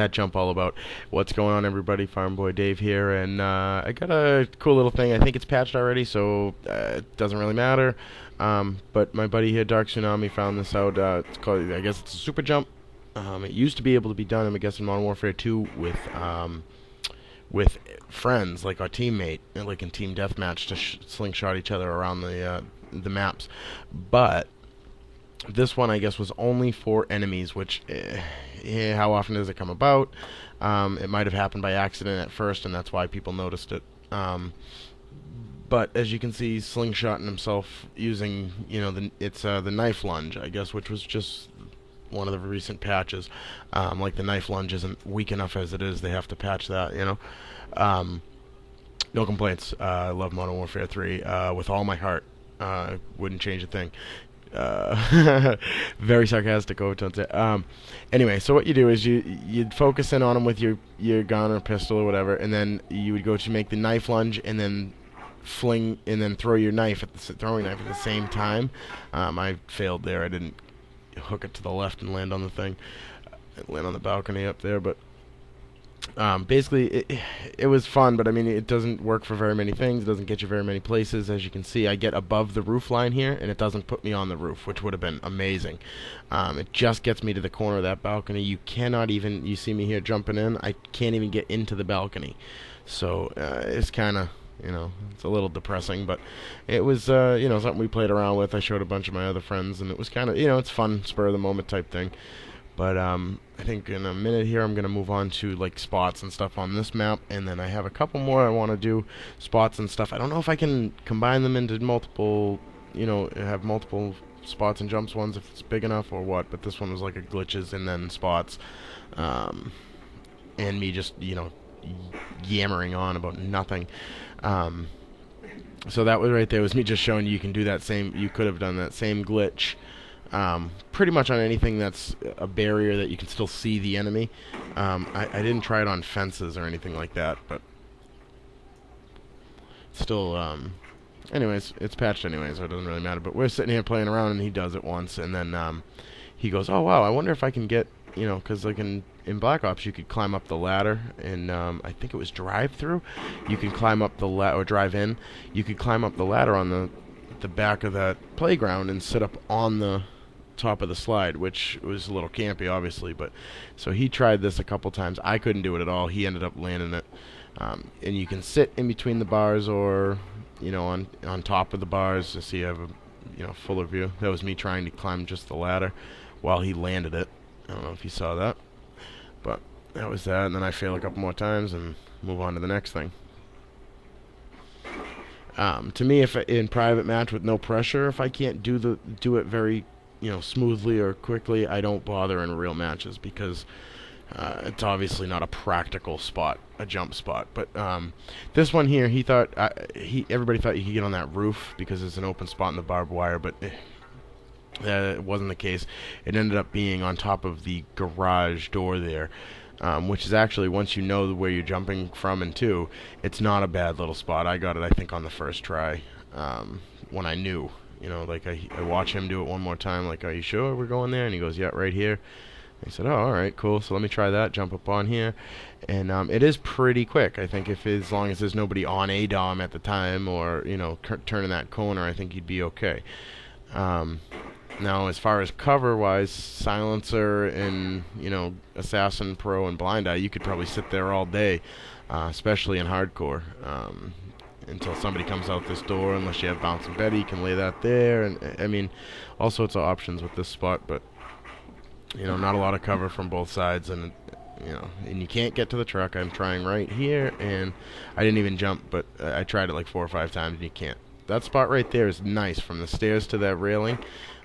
that jump all about? What's going on, everybody? Farmboydave here, and I got a cool little thing. I think it's patched already, so it doesn't really matter. But my buddy here, Dark Tsunami, found this out. It's called, I guess it's a super jump. It used to be able to be done, I guess, in Modern Warfare 2 with friends, like our teammate, like in team deathmatch, to slingshot each other around the maps. But this one, I guess, was only for enemies, which, how often does it come about? It might have happened by accident at first, and that's why people noticed it. But as you can see, he's slingshotting himself using, the knife lunge, I guess, which was just one of the recent patches. Like the knife lunge isn't weak enough as it is; they have to patch that, No complaints. I love Modern Warfare 3 with all my heart. Wouldn't change a thing. Very sarcastic overtones there. Anyway, so what you do is you'd focus in on him with your gun or pistol or whatever, and then you would go to make the knife lunge, and then fling, and then throw your knife at the throwing knife at the same time. I failed there. I didn't hook it to the left and land on the thing. Land on the balcony up there, but basically it was fun, but I mean, it doesn't work for very many things. It doesn't get you very many places. As you can see, I get above the roof line here, and it doesn't put me on the roof, which would have been amazing. It just gets me to the corner of that balcony. You cannot even, you see me here jumping in, I can't even get into the balcony. So it's kind of, it's a little depressing, but it was, something we played around with. I showed a bunch of my other friends, and it was kind of, it's fun, spur of the moment type thing. But I think in a minute here I'm going to move on to like spots and stuff on this map, and then I have a couple more I want to do, spots and stuff. I don't know if I can combine them into multiple, have multiple spots and jumps ones if it's big enough or what, but this one was like a glitches and then spots, and me just, yammering on about nothing. So that was right there, was me just showing you can do that same, you could have done that same glitch pretty much on anything that's a barrier that you can still see the enemy. I didn't try it on fences or anything like that, but still, anyways, it's patched anyway, so it doesn't really matter. But we're sitting here playing around, and he does it once, and then he goes, oh wow, I wonder if I can get, because like in Black Ops you could climb up the ladder, and I think it was drive-through, you can climb up the ladder, or drive-in, you could climb up the ladder on the back of that playground and sit up on the top of the slide, which was a little campy, obviously. But so he tried this a couple times. I couldn't do it at all. He ended up landing it. And you can sit in between the bars, or on top of the bars, to see you have a fuller view. That was me trying to climb just the ladder while he landed it. I don't know if you saw that, but that was that. And then I fail a couple more times and move on to the next thing. To me, if in private match with no pressure, if I can't do it very smoothly or quickly, I don't bother in real matches, because it's obviously not a practical spot, a jump spot. But this one here, everybody thought you could get on that roof because it's an open spot in the barbed wire, but it wasn't the case. It ended up being on top of the garage door there. Which is actually, once you know where you're jumping from and to, it's not a bad little spot. I got it, I think, on the first try, when I knew. Like I watch him do it one more time, like, are you sure we're going there? And he goes, yeah, right here. I said, oh, alright, cool, so let me try that, jump up on here. And it is pretty quick. I think as long as there's nobody on a dom at the time, or, turning that corner, I think you'd be okay. Now, as far as cover-wise, Silencer and, Assassin, Pro, and Blind Eye, you could probably sit there all day, especially in hardcore, until somebody comes out this door. Unless you have Bouncing Betty, you can lay that there. And I mean, all sorts of options with this spot, but, not a lot of cover from both sides, and, and you can't get to the truck. I'm trying right here, and I didn't even jump, but I tried it like 4 or 5 times, and you can't. That spot right there is nice, from the stairs to that railing.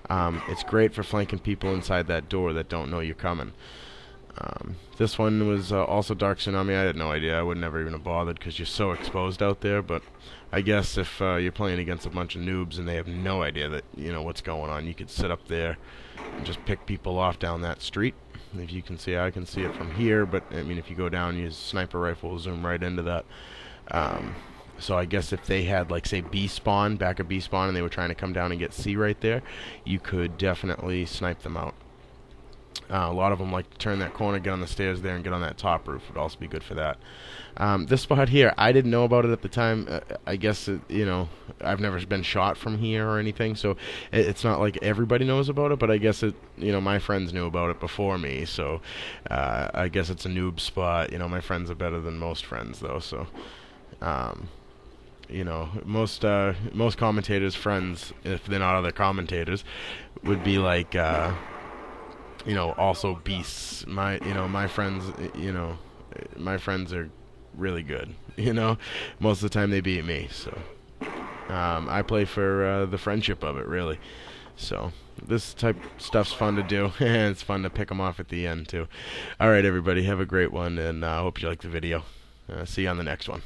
It's great for flanking people inside that door that don't know you're coming. This one was also Dark Tsunami. I had no idea. I would never even have bothered, because you're so exposed out there. But I guess if you're playing against a bunch of noobs and they have no idea that what's going on, you could sit up there and just pick people off down that street. If you can see, I can see it from here. But I mean, if you go down, use sniper rifle, zoom right into that. So I guess if they had, like, say, B spawn, back of B spawn, and they were trying to come down and get C right there, you could definitely snipe them out. A lot of them like to turn that corner, get on the stairs there, and get on that top roof. Would also be good for that. This spot here, I didn't know about it at the time. I guess I've never been shot from here or anything, so it's not like everybody knows about it. But I guess my friends knew about it before me, so I guess it's a noob spot. My friends are better than most friends, though. So, most commentators' friends, if they're not other commentators, would be like, also beasts. My friends, my friends are really good. Most of the time they beat me. So I play for the friendship of it, really. So this type stuff's fun to do, and it's fun to pick them off at the end too. All right, everybody, have a great one, and I hope you like the video. See you on the next one.